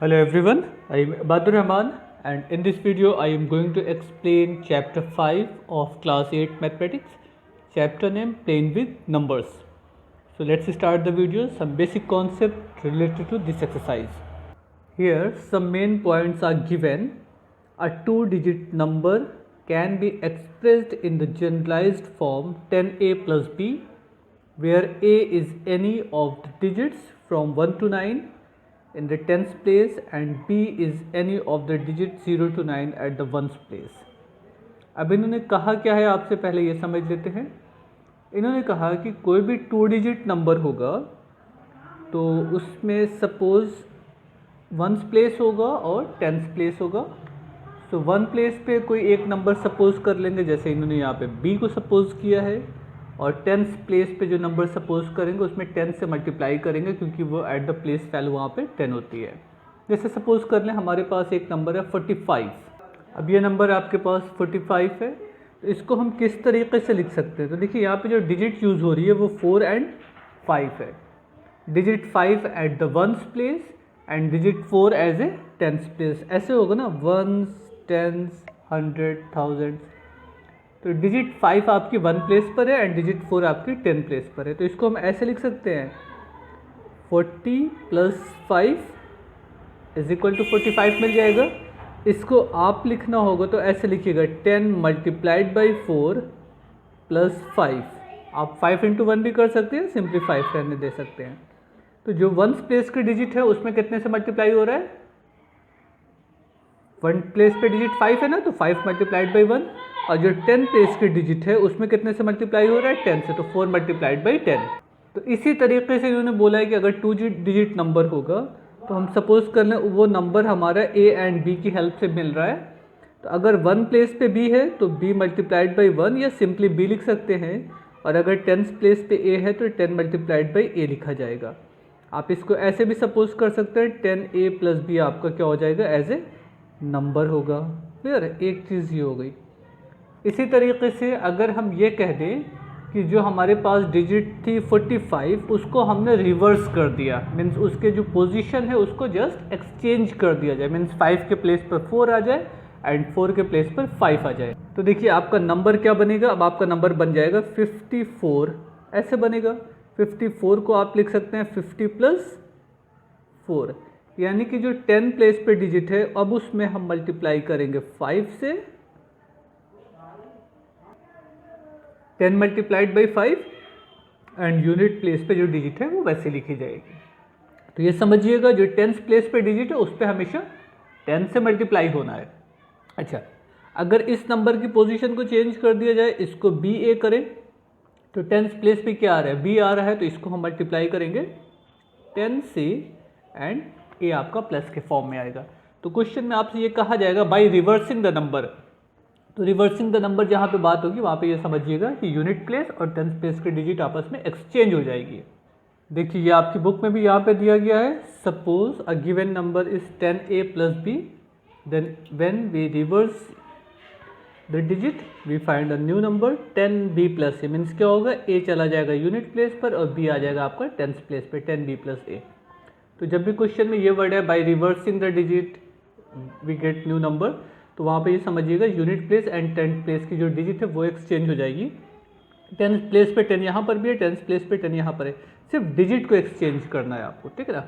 Hello everyone, I am Badur Rahman and in this video I am going to explain chapter 5 of class 8 mathematics, chapter name playing with numbers. So let's start the video, some basic concept related to this exercise. Here some main points are given. A two-digit number can be expressed in the generalized form 10a plus b, where a is any of the digits from 1 to 9 in the tens place and b is any of the digits 0 to 9 at the ones place. अब इन्होंने कहा क्या है आपसे पहले ये समझ लेते हैं। इन्होंने कहा कि कोई भी टू डिजिट नंबर होगा तो उसमें सपोज वंस प्लेस होगा और टेंस प्लेस होगा। तो वन प्लेस पे कोई एक नंबर सपोज कर लेंगे, जैसे इन्होंने यहाँ पे b को सपोज किया है, और टेंस प्लेस पे जो नंबर सपोज करेंगे उसमें 10 से मल्टीप्लाई करेंगे क्योंकि वो एट द प्लेस वैल्यू वहाँ पे 10 होती है। जैसे सपोज कर लें हमारे पास एक नंबर है 45। अब ये नंबर आपके पास 45 है, तो इसको हम किस तरीके से लिख सकते हैं? तो देखिए यहाँ पे जो डिजिट यूज़ हो रही है वो 4 एंड 5 है। Digit 5 at the ones place and digit 4 as a tens place, ऐसे होगा ना, वंस, टेंस, 100, 1000। तो डिजिट 5 आपकी 1 प्लेस पर है एंड डिजिट 4 आपकी 10 प्लेस पर है। तो इसको हम ऐसे लिख सकते हैं 40 प्लस 5 इज इक्वल टू 45 मिल जाएगा। इसको आप लिखना होगा तो ऐसे लिखिएगा 10 मल्टीप्लाइड बाई 4 प्लस 5। आप 5 इंटू 1 भी कर सकते हैं, सिंपली 5 रहने दे सकते हैं। तो जो वंस प्लेस के डिजिट है उसमें कितने से मल्टीप्लाई हो रहा है? 1 प्लेस पे डिजिट 5 है ना, तो 5 मल्टीप्लाइड बाई 1, और जो 10 प्लेस के डिजिट है उसमें कितने से मल्टीप्लाई हो रहा है? 10 से, तो 4 मल्टीप्लाइड बाई 10। तो इसी तरीके से इन्होंने बोला है कि अगर टू डिजिट नंबर होगा तो हम सपोज कर लें वो नंबर हमारा a एंड b की हेल्प से मिल रहा है। तो अगर 1 प्लेस पे b है तो b मल्टीप्लाइड बाई 1 या सिंपली b लिख सकते हैं, और अगर 10 प्लेस पे a है तो 10 मल्टीप्लाइड बाई a लिखा जाएगा। आप इसको ऐसे भी सपोज कर सकते हैं 10a प्लस b आपका क्या हो जाएगा? एज ए नंबर होगा। क्लियर है? एक चीज़ ये हो गई। इसी तरीके से अगर हम ये कह दें कि जो हमारे पास डिजिट थी 45 उसको हमने रिवर्स कर दिया, मीन्स उसके जो पोजीशन है उसको जस्ट एक्सचेंज कर दिया जाए, मीन्स 5 के प्लेस पर 4 आ जाए एंड 4 के प्लेस पर 5 आ जाए। तो देखिए आपका नंबर क्या बनेगा? अब आपका नंबर बन जाएगा 54, ऐसे बनेगा। 54 को आप लिख सकते हैं 50 प्लस 4, यानी कि जो 10 प्लेस पे डिजिट है अब उसमें हम मल्टीप्लाई करेंगे 5 से, 10 multiplied by 5 and unit place पे जो डिजिट है वो वैसे लिखी जाएगी। तो ये समझिएगा जो 10th प्लेस पे डिजिट है उस पर हमेशा 10 से मल्टीप्लाई होना है। अच्छा, अगर इस नंबर की पोजीशन को चेंज कर दिया जाए, इसको बी ए करें, तो 10th प्लेस पे क्या आ रहा है? बी आ रहा है, तो इसको हम मल्टीप्लाई करेंगे 10 से एंड ए आपका प्लस के फॉर्म में आएगा। तो क्वेश्चन में आपसे ये कहा जाएगा बाय रिवर्सिंग द नंबर। तो रिवर्सिंग द नंबर जहाँ पे बात होगी वहाँ पे ये समझिएगा कि यूनिट प्लेस और टेंथ प्लेस की डिजिट आपस में एक्सचेंज हो जाएगी। देखिए ये आपकी बुक में भी यहाँ पे दिया गया है, suppose a given number is 10a plus b, then when we reverse the digit we find a new number 10b plus a, means क्या होगा? a चला जाएगा यूनिट प्लेस पर और b आ जाएगा आपका टेंथ प्लेस पे, 10b प्लस ए। तो जब भी क्वेश्चन में ये वर्ड है by reversing the digit we get new number, तो वहाँ पे ये समझिएगा unit place and tenth place की जो डिजिट है वो एक्सचेंज हो जाएगी। टेंथ प्लेस पे 10 यहाँ पर भी है, टेंथ प्लेस पे 10 यहाँ पर है, सिर्फ डिजिट को एक्सचेंज करना है आपको, ठीक है ना।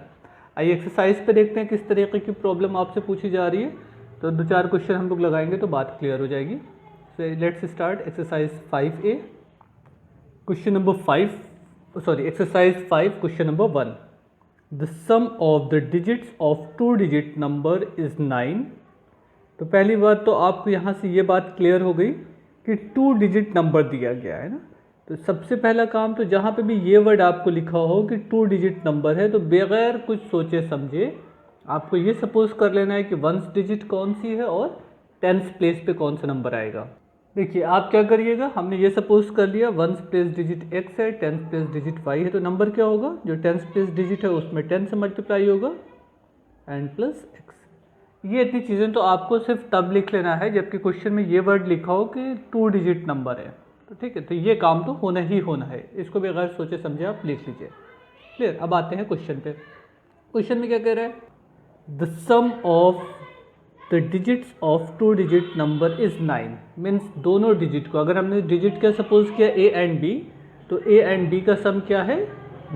आइए एक्सरसाइज पे देखते हैं किस तरीके की प्रॉब्लम आपसे पूछी जा रही है। तो 2-4 क्वेश्चन हम लोग लगाएंगे तो बात क्लियर हो जाएगी। So let's start exercise 5A। Question number 5, sorry exercise 5 question number 1। The sum of the digits of two digit number is 9। तो पहली बात तो आपको यहाँ से ये बात क्लियर हो गई कि टू डिजिट नंबर दिया गया है ना। तो सबसे पहला काम तो जहाँ पे भी ये वर्ड आपको लिखा हो कि टू डिजिट नंबर है, तो बगैर कुछ सोचे समझे आपको ये सपोज कर लेना है कि वंस डिजिट कौन सी है और टेंथ प्लेस पे कौन सा नंबर आएगा। देखिए आप क्या करिएगा, हमने ये सपोज कर लिया वंस प्लेस डिजिट x है, टेंथ प्लेस डिजिट y है, तो नंबर क्या होगा? जो टेंथ प्लेस डिजिट है उसमें 10 से मल्टीप्लाई होगा एंड प्लस x। ये इतनी चीज़ें तो आपको सिर्फ तब लिख लेना है जबकि क्वेश्चन में ये वर्ड लिखा हो कि टू डिजिट नंबर है, तो ठीक है। तो ये काम तो होना ही होना है, इसको भी अगर सोचे समझे आप लिख लीजिए। क्लियर? अब आते हैं क्वेश्चन पे। क्वेश्चन में क्या कह रहा है? The sum of the digits of two digit number is 9, means दोनों डिजिट को, अगर हमने डिजिट क्या सपोज किया ए एंड बी, तो ए एंड बी का सम क्या है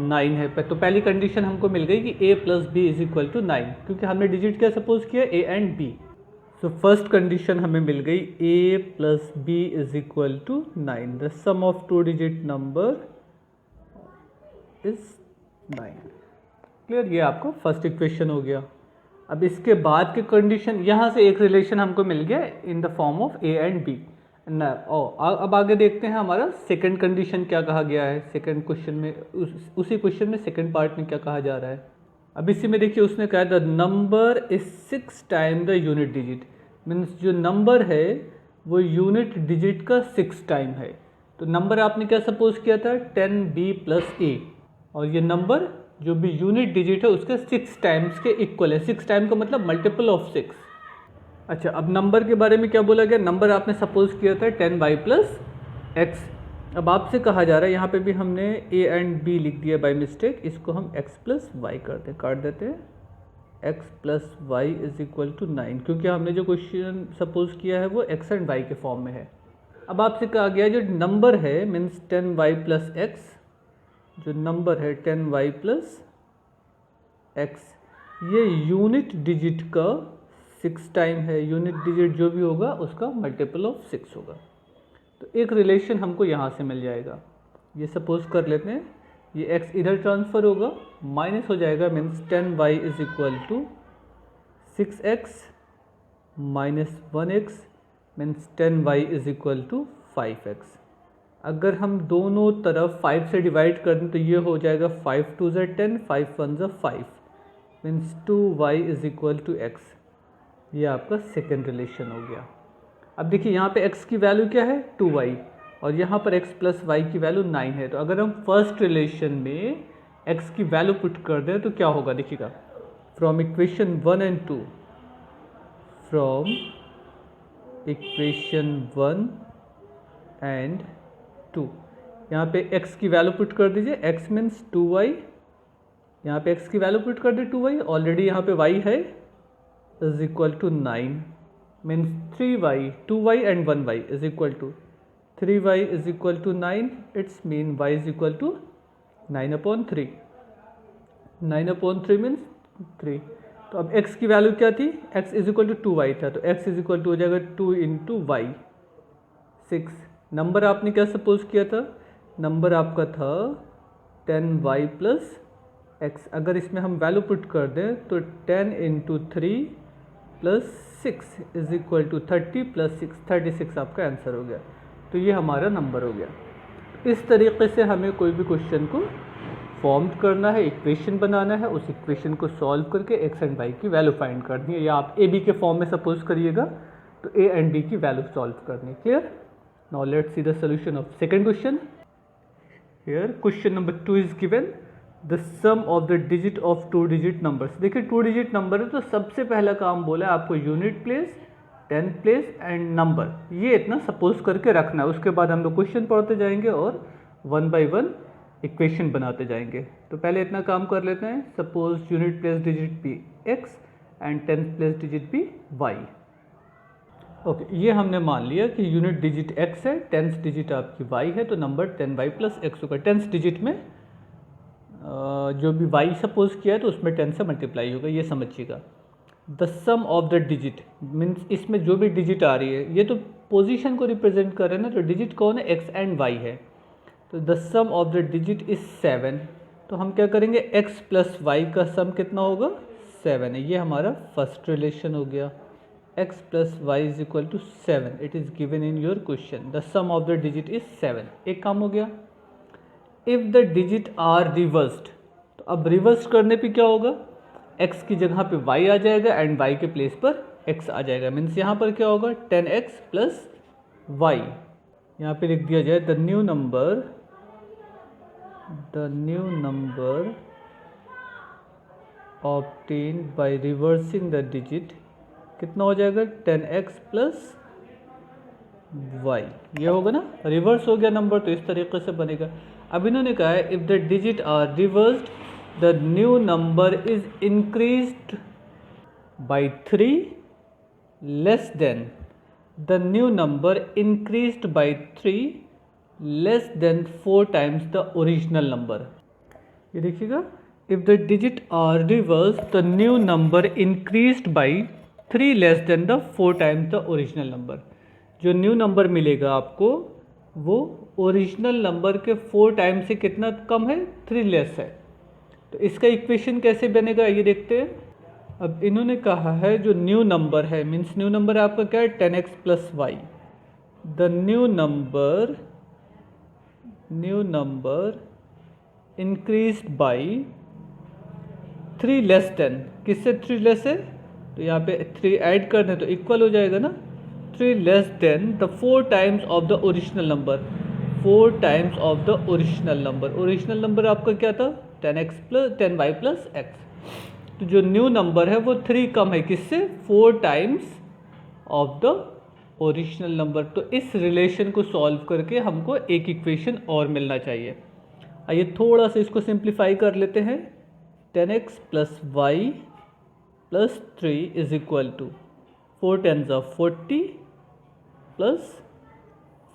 9 है। तो पहली कंडीशन हमको मिल गई कि a plus b is equal to 9, क्योंकि हमने डिजिट क्या सपोज किया a and b. So first condition हमें मिल गई a plus b is equal to 9, the sum of two digit number is 9। Clear, ये आपको फर्स्ट इक्वेशन हो गया। अब इसके बाद के कंडीशन, यहाँ से एक रिलेशन हमको मिल गया in the form of A and B ना। अब आगे देखते हैं हमारा सेकंड कंडीशन क्या कहा गया है सेकंड क्वेश्चन में, उसी क्वेश्चन में सेकंड पार्ट में क्या कहा जा रहा है। अब इसी में देखिए उसने कहा the number is 6 time the unit digit, means जो नंबर है वो यूनिट डिजिट का 6 टाइम है। तो नंबर आपने क्या सपोज किया था 10b प्लस a, और ये नंबर जो भी यूनिट डिजिट है उसके 6 टाइम्स के इक्वल है। 6 टाइम का मतलब मल्टीपल ऑफ 6। अच्छा, अब नंबर के बारे में क्या बोला गया, नंबर आपने सपोज किया था 10y प्लस एक्स। अब आपसे कहा जा रहा है, यहाँ पे भी हमने a एंड b लिख दिया बाय मिस्टेक, इसको हम x प्लस वाई काट देते हैं, x plus y is equal to 9, क्योंकि हमने जो क्वेश्चन सपोज किया है वो x एंड y के फॉर्म में है। अब आपसे कहा गया जो नंबर है मीन्स 10y प्लस एक्स, जो नंबर है 10y प्लस एक्स, ये यूनिट डिजिट का 6 टाइम है। यूनिट डिजिट जो भी होगा उसका मल्टीपल ऑफ 6 होगा। तो एक रिलेशन हमको यहाँ से मिल जाएगा, ये सपोज कर लेते हैं, ये x इधर ट्रांसफ़र होगा, माइनस हो जाएगा, means 10y is equal to 6x minus 1x, means 10y is equal to 5x। अगर हम दोनों तरफ 5 से डिवाइड कर दें तो ये हो जाएगा 5 2 ज़ा 10, 5 1 ज़ा 5, means 2y is equal to x। ये आपका सेकेंड रिलेशन हो गया। अब देखिए यहाँ पे x की वैल्यू क्या है 2y, और यहाँ पर x प्लस वाई की वैल्यू 9 है। तो अगर हम फर्स्ट रिलेशन में x की वैल्यू पुट कर दें तो क्या होगा, देखिएगा, from equation 1 and 2, from equation 1 and 2, यहाँ पे x की वैल्यू पुट कर दीजिए, x मीन्स 2y, यहाँ पे x की वैल्यू पुट कर दे 2y, ऑलरेडी यहाँ पे y है, is equal to 9, means 3y, 2y and 1y is equal to 3y is equal to 9, it's mean y is equal to 9/3, 9/3 means 3। तो अब x की वैल्यू क्या थी, x is equal to 2y था, तो x इज इक्वल टू हो जाएगा 2 into Y 6। Number आपने क्या सपोज किया था, नंबर आपका था 10y प्लस एक्स। अगर इसमें हम वैल्यू पुट कर दें तो 10 into 3 plus 6 is equal to 30 plus 6, 36 आपका आंसर हो गया। तो ये हमारा नंबर हो गया। इस तरीके से हमें कोई भी क्वेश्चन को फॉर्म करना है, इक्वेशन बनाना है, उस इक्वेशन को सॉल्व करके एक्स एंड वाई की वैल्यू फाइंड करनी है, या आप ए बी के फॉर्म में सपोज करिएगा तो ए एंड बी की वैल्यू सॉल्व करनी है। Clear? Now let's see the solution of second question. Here question number 2 is given the sum of the digit of 2 digit numbers. देखिए 2 digit number है तो सबसे पहला काम बोला है आपको unit place, 10th place and number, ये इतना सपोज करके रखना है। उसके बाद हम लोग क्वेश्चन पढ़ते जाएंगे और 1 बाय 1 इक्वेशन बनाते जाएंगे। तो पहले इतना काम कर लेते हैं, suppose unit place digit be x and 10th place digit be y. Okay, ये हमने मान लिया कि यूनिट डिजिट x है, 10th डिजिट आपकी y है, तो नंबर 10y प्लस एक्स होगा। 10th डिजिट में जो भी y सपोज किया है तो उसमें 10 से मल्टीप्लाई होगा, ये समझिएगा। The sum of the digit means इसमें जो भी डिजिट आ रही है, ये तो पोजीशन को रिप्रेजेंट कर रहे हैं ना, तो डिजिट कौन है, x एंड y है। तो the sum of the digit is 7। तो हम क्या करेंगे, x प्लस वाई का सम कितना होगा, 7 है। ये हमारा फर्स्ट रिलेशन हो गया, x plus y is equal to 7, it is given in your question. The sum of the digit is 7, एक काम हो गया। If the digit are reversed, तो अब रिवर्स करने पे क्या होगा, x की जगह पे y आ जाएगा एंड y के प्लेस पर x आ जाएगा। मीन्स यहाँ पर क्या होगा, 10x प्लस वाई, यहाँ पे लिख दिया जाए the new number obtain bye reversing the digit, कितना हो जाएगा, 10x प्लस वाई। ये होगा ना, रिवर्स हो गया नंबर, तो इस तरीके से बनेगा। अब इन्होंने कहा है if the digit are reversed the new number is increased by 3 less than the new number increased by 3 less than 4 times the original number. ये देखिएगा, if the digit are reverse the new number increased by 3 less than the 4 times the original number. जो new number मिलेगा आपको वो original number के 4 time से कितना कम है, 3 लेस है। तो इसका इक्वेशन कैसे बनेगा ये देखते हैं। अब इन्होंने कहा है जो न्यू नंबर है, मीन्स न्यू नंबर आपका क्या है, 10x plus y. The new number increased by 3 less than, किससे 3 लेस है, तो यहाँ पे 3 ऐड कर दें तो इक्वल हो जाएगा ना, 3 less than the 4 times of the original number, 4 times of the original number. Original number आपका क्या था, 10y प्लस एक्स। तो जो न्यू नंबर है वो 3 कम है किससे, 4 times of the original number. तो इस रिलेशन को सॉल्व करके हमको एक इक्वेशन और मिलना चाहिए। आइए थोड़ा सा इसको सिंप्लीफाई कर लेते हैं। 10x plus y plus 3 is equal to 4 10 40 plus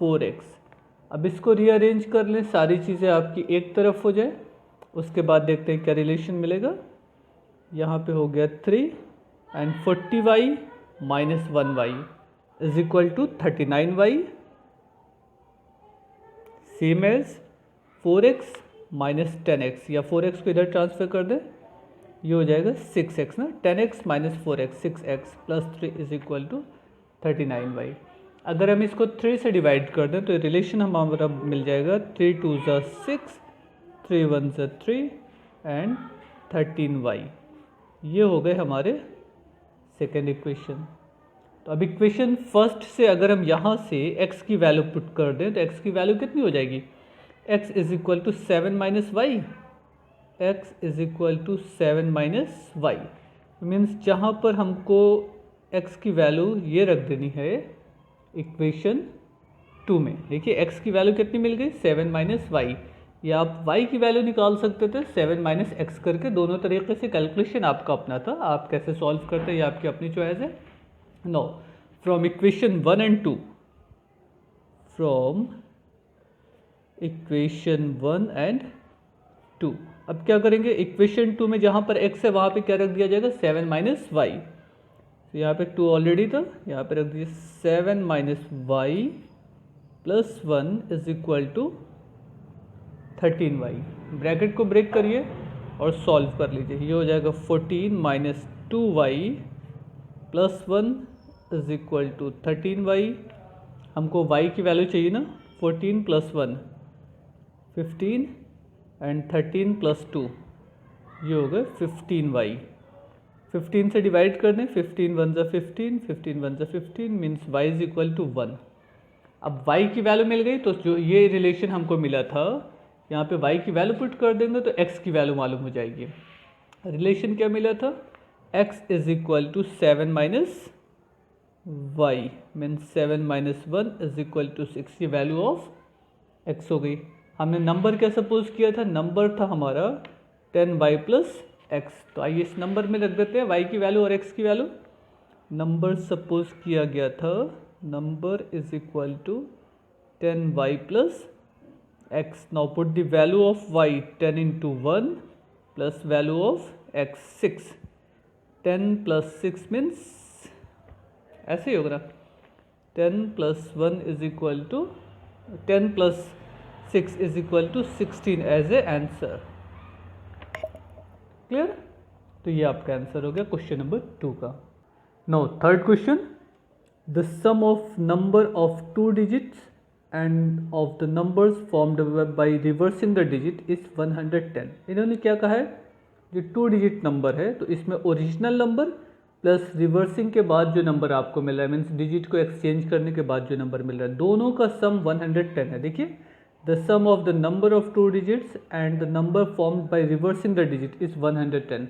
4x। अब इसको रीअरेंज कर लें, सारी चीज़ें आपकी एक तरफ हो जाए, उसके बाद देखते हैं क्या रिलेशन मिलेगा। यहाँ पे हो गया 3 and 40y minus 1y is equal to 39y, same as 4x minus 10x, या 4x को इधर ट्रांसफर कर दें, ये हो जाएगा 6x ना, 10x minus 4x 6x plus 3 is equal to 39y। अगर हम इसको 3 से डिवाइड कर दें तो रिलेशन हमारा मिल जाएगा 3 2 6, 3 1 3 एंड 13y। ये हो गए हमारे सेकेंड इक्वेशन। तो अब इक्वेशन फर्स्ट से अगर हम यहाँ से x की वैल्यू पुट कर दें तो x की वैल्यू कितनी हो जाएगी, x is equal to 7 minus y, x is equal to 7 minus y. Means जहाँ पर हमको x की वैल्यू ये रख देनी है इक्वेशन 2 में। देखिए x की वैल्यू कितनी मिल गई, 7 माइनस वाई, या आप y की वैल्यू निकाल सकते थे 7 माइनस एक्स करके। दोनों तरीके से कैलकुलेशन आपका अपना था, आप कैसे सॉल्व करते हैं ये आपकी अपनी चॉइस है। No, from equation 1 and 2, from equation 1 and 2, अब क्या करेंगे, इक्वेशन 2 में जहाँ पर x है वहाँ पे क्या रख दिया जाएगा, 7 माइनस वाई। तो यहाँ पे 2 ऑलरेडी था, यहाँ पे रख दीजिए 7 minus y plus 1 is equal to 13y। Bracket को ब्रेक करिए और सॉल्व कर लीजिए, ये हो जाएगा 14 minus 2y plus 1 is equal to 13y। हमको y की वैल्यू चाहिए ना, 14 प्लस 1 15 एंड 13 प्लस 2, ये हो गए 15y। 15 से डिवाइड कर दें, 15 1 15, 15 1 15 means y is equal to 1। अब y की वैल्यू मिल गई तो जो ये रिलेशन हमको मिला था, यहाँ पे y की वैल्यू पुट कर देंगे तो x की वैल्यू मालूम हो जाएगी। रिलेशन क्या मिला था, x is equal to 7 minus y, means 7 minus 1 is equal to 6, ये वैल्यू ऑफ x हो गई। हमने नंबर क्या सपोज किया था, नंबर था हमारा 10y प्लस एक्स। तो आइए इस नंबर में रख देते हैं y की वैल्यू और x की वैल्यू। नंबर सपोज किया गया था, number is equal to 10y plus x। Now put the value of y 10 into 1 plus value of x 6. 10 plus 6 means ऐसे ही होगा ना, 10 plus 1 is equal to 10 plus 6 is equal to 16 as a answer. Clear? तो ये आपका answer हो गया question number 2 का। Now third question, the sum of number of 2 digits and of the numbers formed by reversing the digit is 110। इन्होंने क्या कहा है, जो 2 डिजिट नंबर है तो इसमें ओरिजिनल नंबर प्लस रिवर्सिंग के बाद जो नंबर आपको मिल रहा है, मीन्स डिजिट को एक्सचेंज करने के बाद जो नंबर मिल रहा है, दोनों का सम 110 है। देखिए, the sum of the number of 2 digits and the number formed by reversing the digit is 110।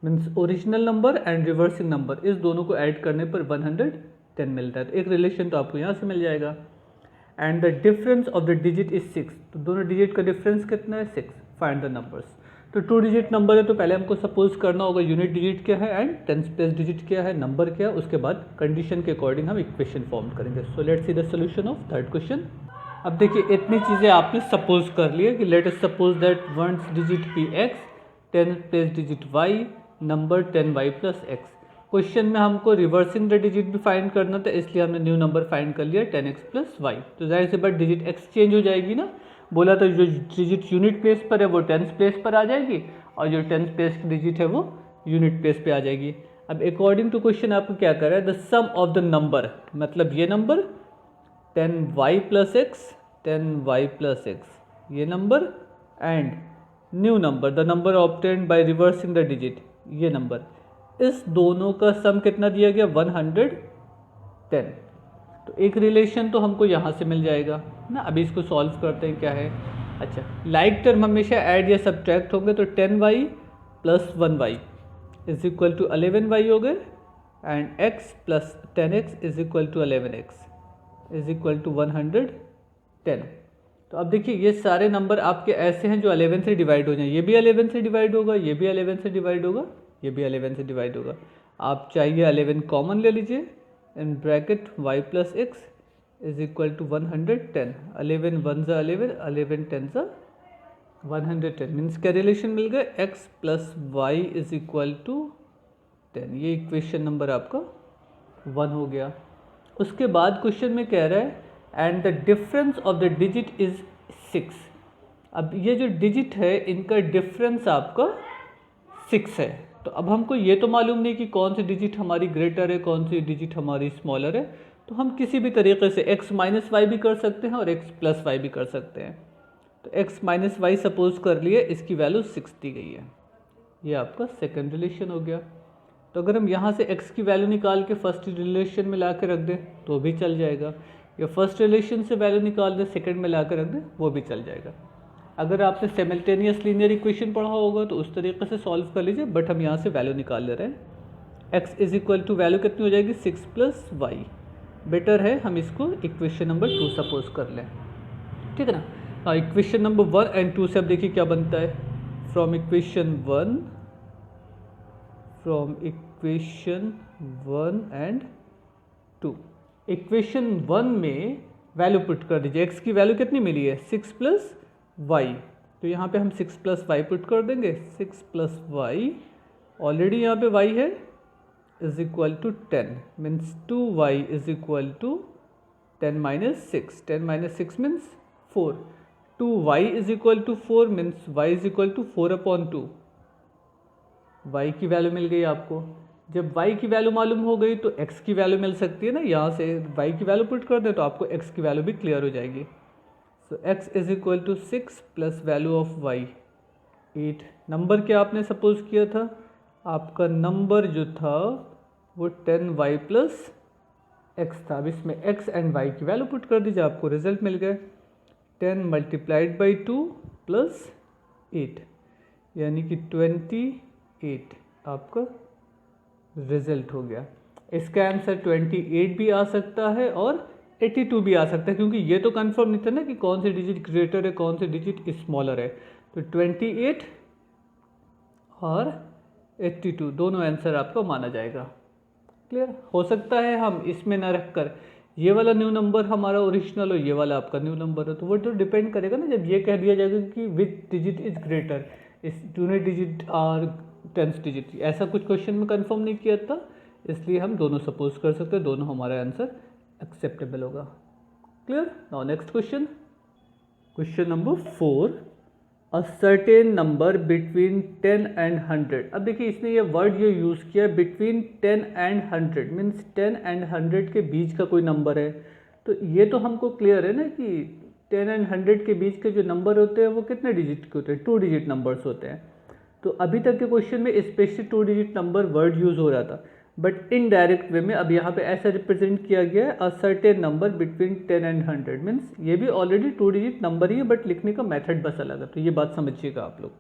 Means original number and reversing number, इस दोनों को ऐड करने पर 110 मिलता है। तो एक रिलेशन तो आपको यहाँ से मिल जाएगा। And the difference of the digit is 6, तो दोनों डिजिट का डिफरेंस कितना है, 6। Find the numbers. तो 2 डिजिट नंबर है तो पहले हमको सपोज करना होगा यूनिट डिजिट क्या है एंड टेंस प्लेस डिजिट क्या है, नंबर क्या है, उसके बाद कंडीशन के अकॉर्डिंग हम इक्वेशन फॉर्म करेंगे। So let's see the solution of third question. अब देखिए इतनी चीज़ें आपने सपोज कर लिया कि let us suppose that ones digit be x, ten place digit y, number 10y plus x. Question में हमको रिवर्सिंग द डिजिट भी फाइंड करना था, इसलिए हमने न्यू नंबर फाइंड कर लिया 10x प्लस वाई। तो जाहिर सी बात डिजिट x चेंज हो जाएगी ना, बोला तो जो डिजिट यूनिट प्लेस पर है वो टेंस प्लेस पर आ जाएगी और जो टेंस प्लेस की डिजिट है वो यूनिट प्लेस पे आ जाएगी। अब अकॉर्डिंग टू क्वेश्चन आपको क्या कर रहा है, the sum of the number, मतलब ये number 10y plus x, 10y plus x ये number, and new number the number obtained by reversing the digit ये नंबर, इस दोनों का सम कितना दिया गया 110। तो एक रिलेशन तो हमको यहाँ से मिल जाएगा ना। अभी इसको सॉल्व करते हैं क्या है। अच्छा, लाइक टर्म हमेशा ऐड या सब्ट्रैक्ट होंगे, तो 10y plus 1y is equal to 11y हो गए, and x plus 10x is equal to 11x is equal to 110। तो अब देखिए ये सारे नंबर आपके ऐसे हैं जो 11 से डिवाइड हो जाएं, ये भी 11 से डिवाइड होगा, ये भी 11 से डिवाइड होगा, ये भी 11 से डिवाइड होगा। आप चाहिए 11 कॉमन ले लीजिए, in bracket y plus x is equal to 110, 11 1 ज़ा 11, 11 10 ज़ा 110, मीन्स क्या रिलेशन मिल गया, x plus y is equal to 10। ये इक्वेशन नंबर आपका 1 हो गया। उसके बाद क्वेश्चन में कह रहा है and the difference of the digit is 6। अब ये जो डिजिट है इनका डिफरेंस आपका 6 है। तो अब हमको ये तो मालूम नहीं कि कौन सी डिजिट हमारी ग्रेटर है, कौन सी डिजिट हमारी स्मॉलर है, तो हम किसी भी तरीके से x माइनस वाई भी कर सकते हैं और x प्लस वाई भी कर सकते हैं। तो x माइनस वाई सपोज कर लिए, इसकी वैल्यू 6 दी गई है, ये आपका सेकंड रिलेशन हो गया। तो अगर हम यहाँ से x की वैल्यू निकाल के फर्स्ट रिलेशन में ला के रख दें तो भी चल जाएगा, या फर्स्ट रिलेशन से वैल्यू निकाल दें सेकंड में ला के रख दें वो भी चल जाएगा। अगर आपने सिमल्टेनियस लीनियर इक्वेशन पढ़ा होगा तो उस तरीके से सॉल्व कर लीजिए, बट हम यहाँ से वैल्यू निकाल ले रहे हैं। x is equal to value कितनी हो जाएगी 6 प्लस वाई। बेटर है हम इसको इक्वेशन नंबर 2 सपोज कर लें, ठीक है ना। हाँ, इक्वेशन नंबर 1 एंड 2 से अब देखिए क्या बनता है। फ्रॉम इक्वेशन 1 एंड 2, इक्वेशन 1 में वैल्यू पुट कर दीजिए। x की वैल्यू कितनी मिली है 6 प्लस वाई, तो यहाँ पे हम 6 प्लस वाई पुट कर देंगे। 6 प्लस वाई, ऑलरेडी यहाँ पे y है, is equal to 10, means 2y is equal to 10 minus 6, 10 minus 6 means 4, 2y is equal to 4 means y is equal to 4/2। y की वैल्यू मिल गई आपको। जब y की वैल्यू मालूम हो गई तो x की वैल्यू मिल सकती है ना, यहाँ से y की वैल्यू पुट कर दें तो आपको x की वैल्यू भी क्लियर हो जाएगी। So x is equal to 6 plus value of y 8। Number क्या आपने सपोज किया था, आपका नंबर जो था वो 10y प्लस x था। अब इसमें x एंड y की वैल्यू पुट कर दीजिए, आपको रिजल्ट मिल गया 10 मल्टीप्लाइड बाई 2 प्लस 8, यानी कि 28 आपका रिजल्ट हो गया। इसका आंसर 28 भी आ सकता है और 82 भी आ सकता है, क्योंकि ये तो कंफर्म नहीं था ना कि कौन सी डिजिट ग्रेटर है कौन सी डिजिट स्मॉलर है। तो 28 और 82 दोनों आंसर आपका माना जाएगा। क्लियर हो सकता है हम इसमें ना रखकर ये वाला न्यू नंबर हमारा ओरिजिनल हो, ये वाला आपका न्यू नंबर हो, तो वो तो डिपेंड करेगा ना जब ये कह दिया जाएगा कि विच डिजिट इज ग्रेटर, इस यूनिट डिजिट और टेंस डिजिट। ऐसा कुछ क्वेश्चन में कंफर्म नहीं किया था, इसलिए हम दोनों सपोज कर सकते हैं, दोनों हमारा आंसर एक्सेप्टेबल होगा। Clear. Now next question, question number 4, a certain number between 10 and 100। अब देखिए इसने ये वर्ड ये यूज़ किया बिटवीन 10 एंड 100, मीन्स 10 एंड 100 के बीच का कोई नंबर है। तो ये तो हमको क्लियर है ना कि 10 एंड 100 के बीच के जो नंबर होते हैं वो कितने डिजिट के होते हैं, 2 डिजिट नंबर्स होते हैं। तो अभी तक के क्वेश्चन में specially 2 digit number word use हो रहा था, बट इनडायरेक्ट वे में अब यहाँ पे ऐसा रिप्रेजेंट किया गया है अ certain number between 10 and 100, means ये भी ऑलरेडी 2 डिजिट नंबर ही है, बट लिखने का मेथड बस अलग है। तो ये बात समझिएगा आप लोग।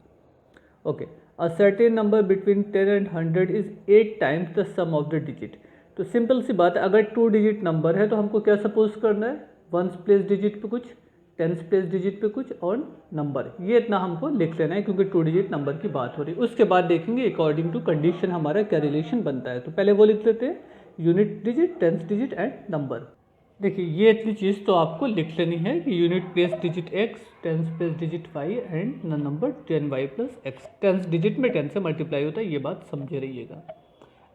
Okay, a certain number between 10 and 100 is 8 times the sum of the digit. तो सिंपल सी बात है, अगर 2 डिजिट नंबर है तो हमको क्या सपोज करना है, वंस प्लेस डिजिट पे कुछ टेंस प्लेस डिजिट पे कुछ और नंबर, ये इतना हमको लिख लेना है क्योंकि 2 डिजिट नंबर की बात हो रही है। उसके बाद देखेंगे अकॉर्डिंग टू कंडीशन हमारा क्या रिलेशन बनता है। तो पहले वो लिख लेते हैं, unit digit, tens digit and number. देखिए ये इतनी चीज़ तो आपको लिख लेनी है कि unit place digit x, tens place digit y and number 10y plus x। Tens digit में 10 से मल्टीप्लाई होता है, ये बात समझे रहिएगा।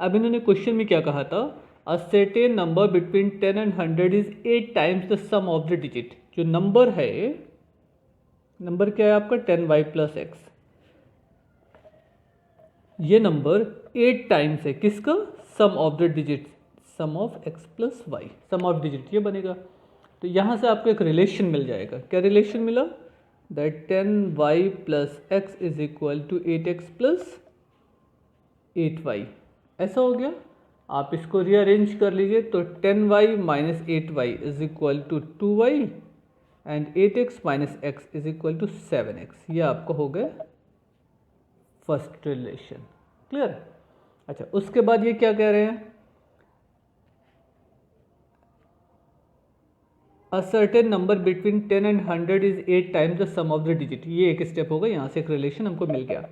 अब इन्होंने क्वेश्चन में क्या कहा था, a certain number between 10 and 100 is 8 times the sum of the digit. जो नंबर है, नंबर क्या है आपका 10y प्लस x, ये नंबर 8 टाइम्स है किसका, sum of the digit, sum of x plus y, sum of digit ये बनेगा। तो यहाँ से आपको एक रिलेशन मिल जाएगा। क्या रिलेशन मिला, that 10y plus x is equal to 8x plus 8y। ऐसा हो गया। आप इसको रीअरेंज कर लीजिए तो 10y minus 8y is equal to 2y and 8x minus x is equal to 7x। ये आपका हो गया फर्स्ट रिलेशन। क्लियर। अच्छा, उसके बाद ये क्या कह रहे हैं, a certain number between 10 and 100 is 8 times the sum of the digit. ये एक स्टेप होगा, यहाँ से एक रिलेशन हमको मिल गया।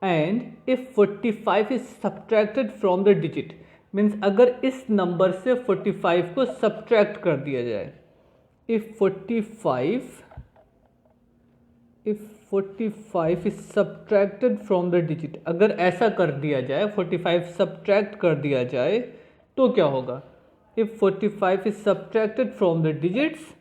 And if 45 is subtracted from the digit, means अगर इस नंबर से 45 को सब्ट्रैक्ट कर दिया जाए, if 45 is subtracted from the digit, अगर ऐसा कर दिया जाए 45 सब्ट्रैक्ट कर दिया जाए तो क्या होगा, if 45 is subtracted from the digits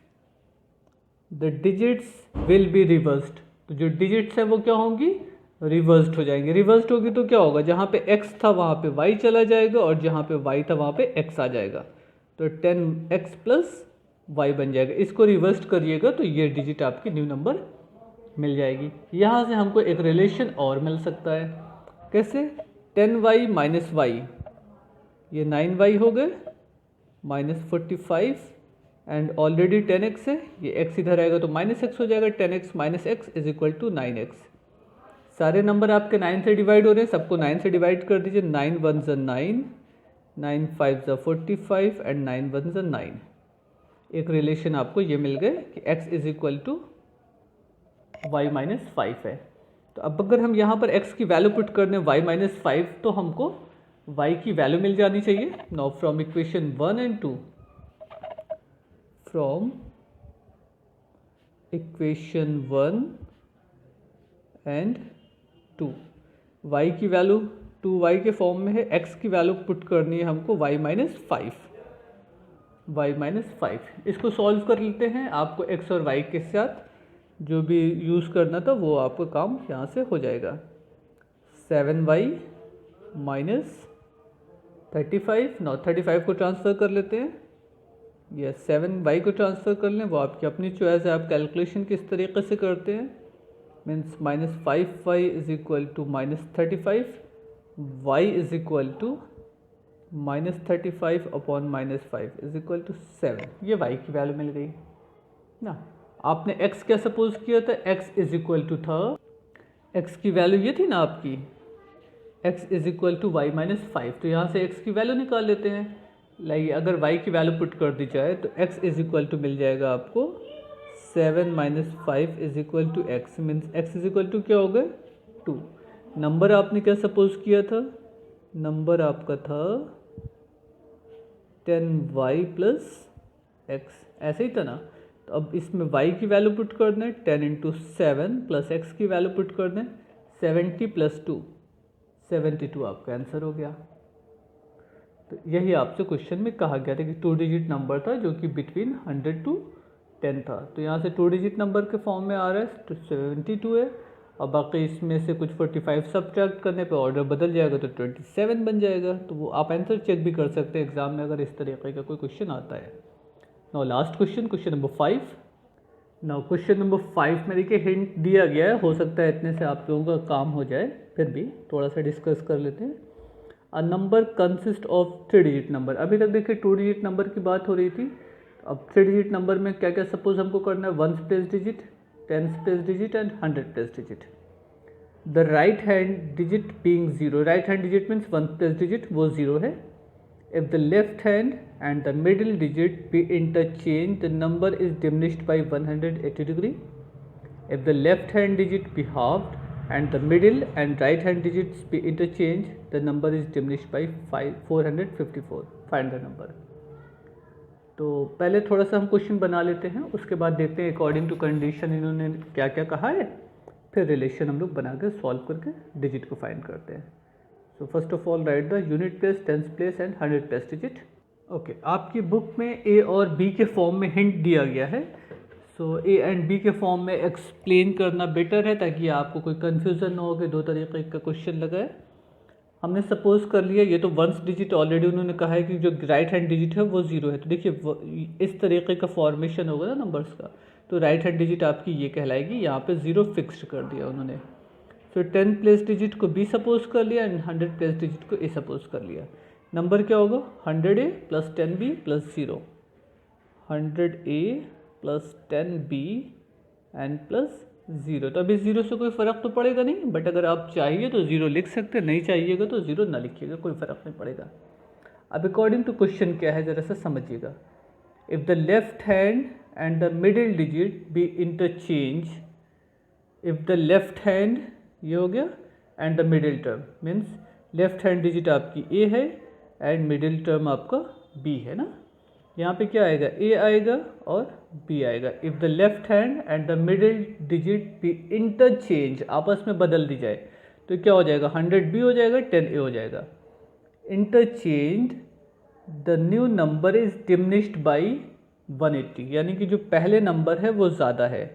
will be reversed. तो जो डिजिट्स है वो क्या होंगी, रिवर्स्ड हो जाएंगे। रिवर्स्ड होगी तो क्या होगा, जहाँ पे x था वहाँ पे y चला जाएगा और जहाँ पे y था वहाँ पे x आ जाएगा, तो 10x प्लस y बन जाएगा। इसको रिवर्स्ड करिएगा तो ये डिजिट आपकी न्यू नंबर मिल जाएगी। यहाँ से हमको एक रिलेशन और मिल सकता है, कैसे, 10y माइनस वाई, ये 9y हो गए, माइनस 45 एंड ऑलरेडी 10x है, ये x इधर आएगा तो माइनस x हो जाएगा, 10x minus x is equal to 9x। सारे नंबर आपके 9 से डिवाइड हो रहे हैं, सबको 9 से डिवाइड कर दीजिए, 9 1 ज़ा 9, 9 5 ज़ा 45 एंड 9 1 ज़ा 9। एक रिलेशन आपको ये मिल गए कि x is equal to y minus 5 है। तो अब अगर हम यहाँ पर x की वैल्यू पुट कर दें y माइनस 5, तो हमको y की वैल्यू मिल जानी चाहिए। Now from equation 1 and 2, from equation 1 and 2, y की वैल्यू 2y के फॉर्म में है, x की वैल्यू पुट करनी है हमको y माइनस 5। इसको सॉल्व कर लेते हैं। आपको x और y के साथ जो भी यूज़ करना था वो आपका काम यहाँ से हो जाएगा। 7y माइनस 35, नौ 35 को ट्रांसफ़र कर लेते हैं, या 7y को ट्रांसफ़र कर लें, वो आपकी अपनी चॉइस है, आप कैलकुलेशन किस तरीके से करते हैं। Means minus 5y is equal to minus 35, y is equal to minus 35 upon minus 5 is equal to 7। ये y की वैल्यू मिल गई ना। आपने x क्या सपोज किया था, x इज इक्वल टू था, x की वैल्यू ये थी ना आपकी, x is equal to y minus 5। तो यहाँ से x की वैल्यू निकाल लेते हैं। लाइए अगर y की वैल्यू पुट कर दी जाए तो x इज इक्वल टू मिल जाएगा आपको 7 minus 5 is equal to x, means x is equal to क्या हो गया 2। नंबर आपने क्या सपोज किया था, नंबर आपका था 10y प्लस एक्स, ऐसे ही था ना। तो अब इसमें y की वैल्यू पुट कर दें, 10 इंटू 7 प्लस x की वैल्यू पुट कर दें, 70 प्लस 2 72 आपका आंसर हो गया। तो यही आपसे क्वेश्चन में कहा गया था कि 2 डिजिट नंबर था जो कि बिटवीन 100 टू 10 था। तो यहाँ से 2 डिजिट नंबर के फॉर्म में आ रहा है तो 72 है, और बाकी इसमें से कुछ 45 सब्ट्रैक्ट करने पे ऑर्डर बदल जाएगा तो 27 बन जाएगा। तो वो आप आंसर चेक भी कर सकते हैं एग्जाम में अगर इस तरीके का कोई क्वेश्चन आता है। Now last question, question number 5। Now question number 5 में देखिए हिंट दिया गया है, हो सकता है इतने से आप लोगों का काम हो जाए, फिर भी थोड़ा सा डिस्कस कर लेते हैं। A number consist of 3 digit number. अभी तक देखिए 2 डिजिट नंबर की बात हो रही थी, अब 3 डिजिट नंबर में क्या क्या सपोज हमको करना है, 1 place digit, 10 place digit and 100 place digit. The right hand digit being 0, right hand digit means 1 place digit वो 0 है, If the left hand and the middle digit be interchanged, the number is diminished by 180 degree. If the left hand digit be halved and the middle and right hand digits be interchanged, the number is diminished by 454. Find the number. तो पहले थोड़ा सा हम question बना लेते हैं, उसके बाद देखते हैं अकॉर्डिंग टू कंडीशन इन्होंने क्या क्या कहा है, फिर रिलेशन हम लोग बना के सॉल्व करके डिजिट को फाइंड करते हैं. So first of all right the unit place, tens place and 100 place digit. Okay, आपकी बुक में ए और बी के फॉर्म में हिंट दिया गया है. सो ए एंड बी के फॉर्म में एक्सप्लेन करना बेटर है ताकि आपको कोई कन्फ्यूज़न ना हो कि दो तरीके का क्वेश्चन लगा है. हमने सपोज कर लिया ये तो वंस डिजिट ऑलरेडी उन्होंने कहा है कि जो राइट हैंड डिजिट है वो ज़ीरो है. तो देखिए इस तरीके का फॉर्मेशन होगा ना नंबर्स का, तो राइट हैंड डिजिट आपकी ये कहलाएगी. यहाँ पे ज़ीरो फिक्स्ड कर दिया उन्होंने. तो 10 प्लेस डिजिट को बी सपोज कर लिया एंड 100 प्लेस डिजिट को ए सपोज कर लिया. नंबर क्या होगा 100A plus 10B plus 0. 100A plus 10B and plus 0. तो अभी 0 से कोई फ़र्क तो पड़ेगा नहीं, बट अगर आप चाहिए तो 0 लिख सकते हैं, नहीं चाहिएगा तो 0 ना लिखिएगा, कोई फ़र्क नहीं पड़ेगा. अब अकॉर्डिंग टू क्वेश्चन क्या है ज़रा सा समझिएगा. If the left hand and the middle digit be interchange, if the left hand ये हो गया and the middle term means left hand digit आपकी ए है एंड मिडिल टर्म आपका बी है ना. यहाँ पे क्या आएगा ए आएगा और बी आएगा. If the left hand and the middle digit be interchange, आपस में बदल दी जाए तो क्या हो जाएगा 100B हो जाएगा 10A हो जाएगा. Interchange the new number is diminished by 180, यानी कि जो पहले नंबर है वो ज़्यादा है.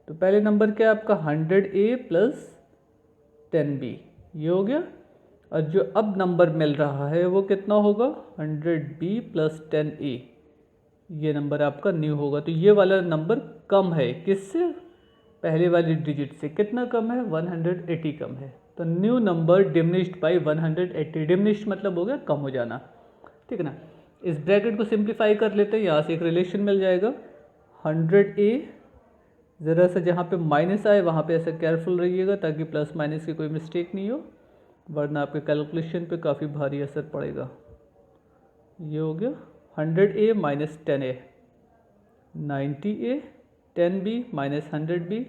तो पहले नंबर क्या है आपका 100A प्लस 10B ये हो गया, और जो अब नंबर मिल रहा है वो कितना होगा 100B प्लस 10A, ये नंबर आपका न्यू होगा. तो ये वाला नंबर कम है किससे, पहले वाली डिजिट से. कितना कम है 180 कम है. तो new number diminished by 180. Diminished मतलब हो गया कम हो जाना, ठीक है ना. इस ब्रैकेट को सिंप्लीफाई कर लेते हैं, यहाँ से एक रिलेशन मिल जाएगा 100A. ज़रा सा जहाँ पे माइनस आए वहाँ पे ऐसा केयरफुल रहिएगा ताकि प्लस माइनस की कोई मिस्टेक नहीं हो, वरना आपके कैलकुलेशन पे काफ़ी भारी असर पड़ेगा. ये हो गया 100A minus 10A 90A, 10B minus 100B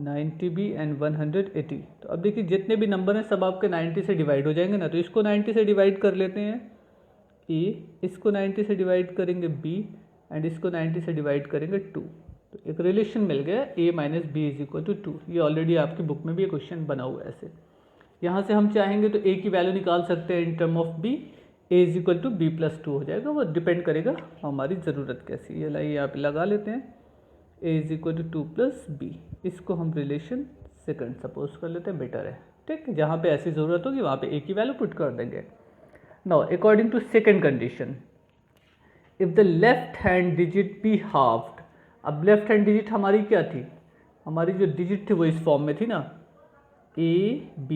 90B and 180. तो अब देखिए जितने भी नंबर हैं सब आपके 90 से डिवाइड हो जाएंगे ना. तो इसको 90 से डिवाइड कर लेते हैं A, इसको 90 से डिवाइड करेंगे B एंड इसको 90 से डिवाइड करेंगे 2. तो एक रिलेशन मिल गया A minus B is equal to 2. ये ऑलरेडी आपकी बुक में भी ये क्वेश्चन बना हुआ है ऐसे. यहाँ से हम चाहेंगे तो A की वैल्यू निकाल सकते हैं in term of B. A is equal to B plus 2 हो जाएगा. वो डिपेंड करेगा हमारी ज़रूरत कैसी है. लाइए यहाँ पे लगा लेते हैं A is equal to 2 plus B. इसको हम रिलेशन सेकंड सपोज कर लेते हैं, बेटर है. ठीक, जहाँ पे ऐसी ज़रूरत होगी वहाँ पे A की वैल्यू पुट कर देंगे. Now according to second condition, if the left hand digit be halved. अब लेफ्ट हैंड डिजिट हमारी क्या थी, हमारी जो डिजिट थी वो इस फॉर्म में थी ना, A B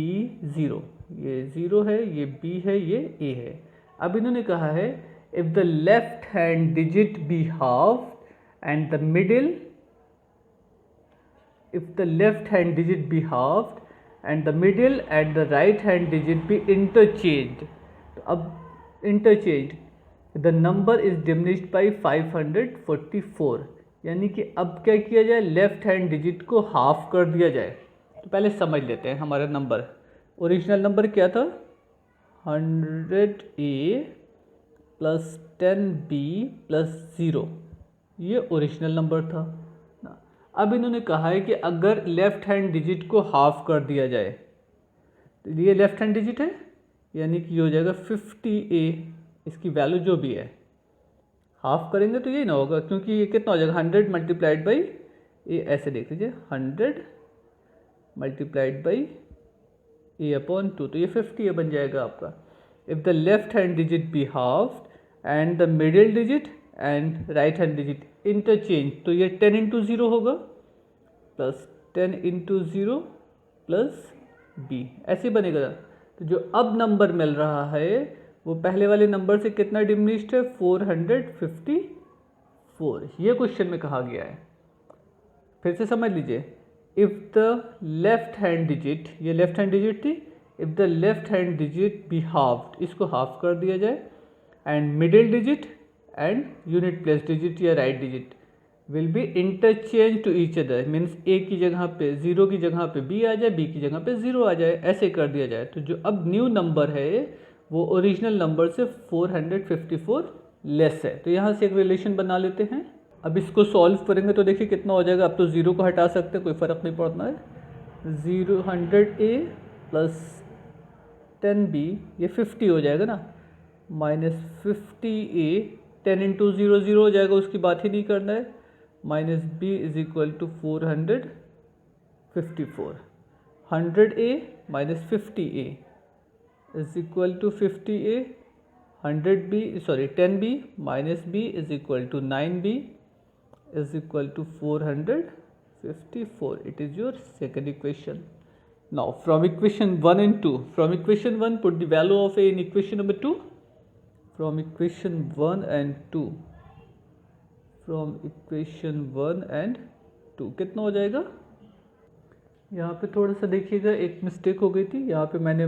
0. ये 0 है, ये B है, ये A है. अब इन्होंने कहा है if the left hand digit be halved and the middle, if the left hand digit be halved and the middle and the right hand digit be interchange. तो अब interchange the number is diminished by 544. यानी कि अब क्या किया जाए, left hand digit को half कर दिया जाए. तो पहले समझ लेते हैं हमारा नंबर. ओरिजिनल नंबर क्या था 100A प्लस 10B प्लस 0, ये ओरिजिनल नंबर था. अब इन्होंने कहा है कि अगर लेफ्ट हैंड डिजिट को हाफ कर दिया जाए, तो ये लेफ्ट हैंड डिजिट है यानी कि ये हो जाएगा 50A. इसकी वैल्यू जो भी है हाफ करेंगे तो ये ना होगा, क्योंकि ये कितना हो जाएगा 100 मल्टीप्लाइड बाई ए. ऐसे देख लीजिए 100 मल्टीप्लाइड बाई A अपॉन 2, तो ये 50A बन जाएगा आपका. If the left hand digit be halved and the middle digit and right hand digit interchange, तो ये 10 इंटू 0 होगा प्लस 10 इंटू 0 प्लस B, ऐसे बनेगा. तो जो अब नंबर मिल रहा है वो पहले वाले नंबर से कितना डिमिनिश्ड है 454. ये क्वेश्चन में कहा गया है. फिर से समझ लीजिए, if the left hand digit, ये लेफ्ट हैंड डिजिट थी, if the left hand digit be halved, इसको हाफ कर दिया जाए and middle digit and unit place digit या right digit will be interchange to each other, means a की जगह पे 0 की जगह पे बी आ जाए, बी की जगह पे 0 आ जाए, ऐसे कर दिया जाए। तो जो अब न्यू नंबर है वो ओरिजिनल नंबर से 454 लेस है। तो यहाँ से एक रिलेशन बना लेते हैं। अब इसको सॉल्व करेंगे तो देखिए कितना हो जाएगा। अब तो 0 को हटा सकते हैं, कोई फ़र्क नहीं पड़ना है। 100A प्लस 10B, ये 50 हो जाएगा ना, माइनस 50A, 10 इंटू 0 0 हो जाएगा, उसकी बात ही नहीं करना है, minus B is equal to 454। 100A minus 50A is equal to 50A, 100B sorry 10B minus B is equal to 9B is equal to 454. It is your second equation. Now from equation 1 and 2, from equation 1 put the value of A in equation number 2. From equation 1 and 2, from equation 1 and 2 कितना हो जाएगा। यहाँ पे थोड़ा सा देखिएगा, एक mistake हो गई थी। यहाँ पे मैंने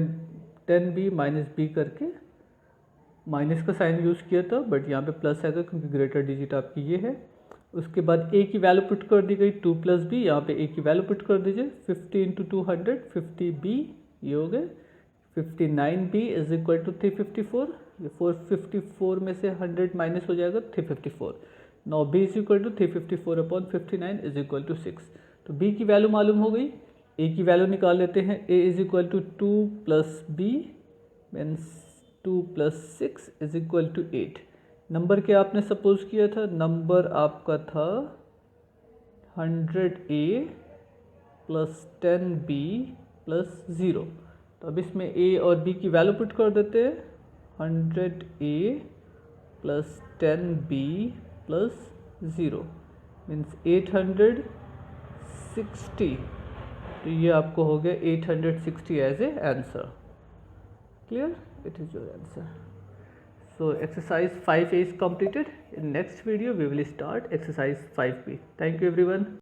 10B माइनस B करके माइनस का साइन यूज़ किया था, बट यहाँ पे प्लस आएगा क्योंकि ग्रेटर डिजिट आपकी ये है। उसके बाद ए की वैल्यू पुट कर दी गई 2 प्लस बी, यहाँ पे ए की वैल्यू पुट कर दीजिए 50 इंटू 200, 50B ये हो गए, 59B इज इक्वल टू 354, ये 454 में से 100 माइनस हो जाएगा 354। Now B is equal to 354 upon 59 is equal to 6। तो B की वैल्यू मालूम हो गई, A की वैल्यू निकाल लेते हैं। A is equal to 2 plus B means 2 plus 6 is equal to 8। Number क्या आपने सपोज किया था, नंबर आपका था 100A प्लस 10B प्लस 0। तो अब इसमें A और B की वैल्यू पुट कर देते हैं, 100A plus 10B plus 0 means 860। तो ये आपको हो गया 860 as a answer. Clear, it is your answer. So exercise 5A is completed. In next video we will start exercise 5B. Thank you everyone.